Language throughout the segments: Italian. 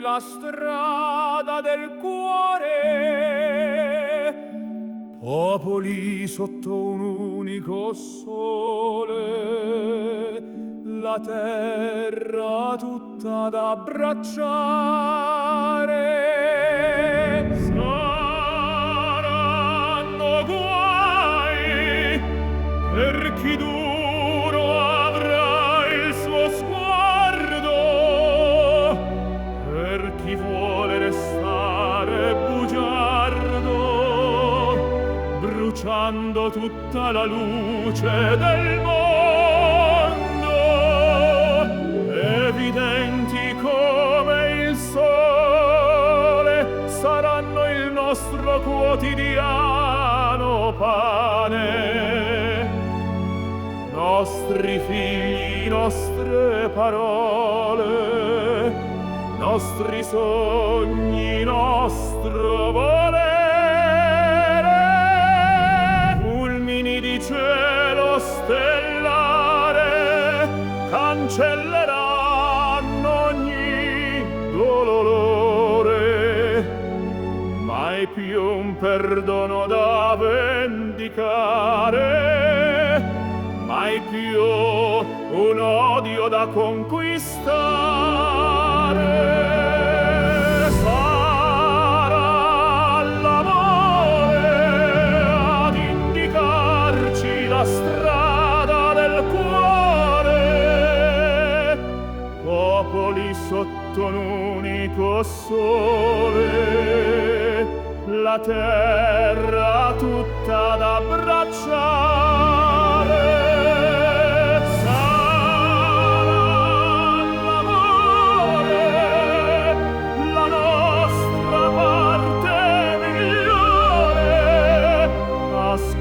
la strada del cuore, popoli sotto un unico sole, la terra tutta da abbracciare. Saranno guai per chi duro avrà il suo sguardo, per chi vuole restare bugiardo, bruciando tutta la luce del mondo, evidenti come il sole saranno il nostro quotidiano pane, nostri figli, nostre parole, nostri sogni, nostro volere, fulmini di cielo stellare cancelleranno ogni dolore, mai più un perdono da vendicare, mai più un odio da conquistare. Sarà l'amore ad indicarci la strada del cuore, popoli sotto un unico sole, la terra tutta da abbracciare.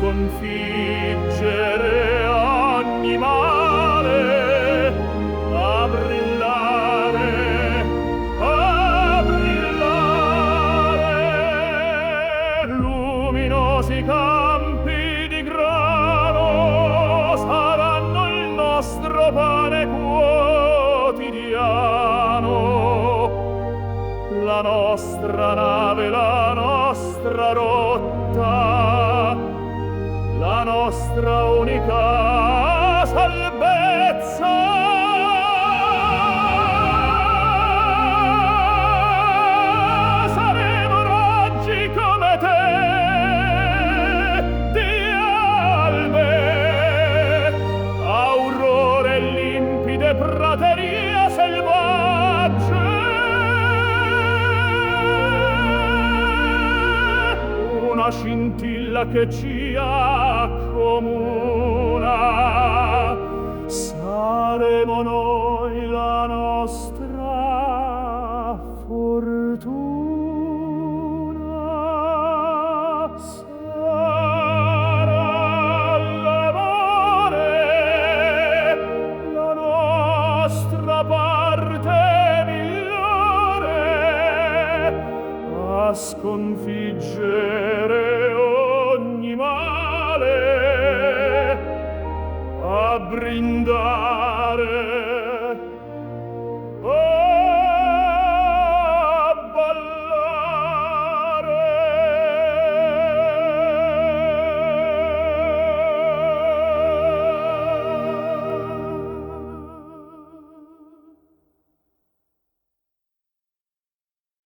Sconfiggere ogni male, a brillare, luminosi campi di grano saranno il nostro pane quotidiano, la nostra nave, la nostra rotta, la nostra unica salvezza. Saremo raggi come te di albe, aurore limpide praterie selvagge, una scintilla che ci accomuna, saremo noi la nostra fortuna. Sarà l'amore la nostra parte migliore, a sconfiggere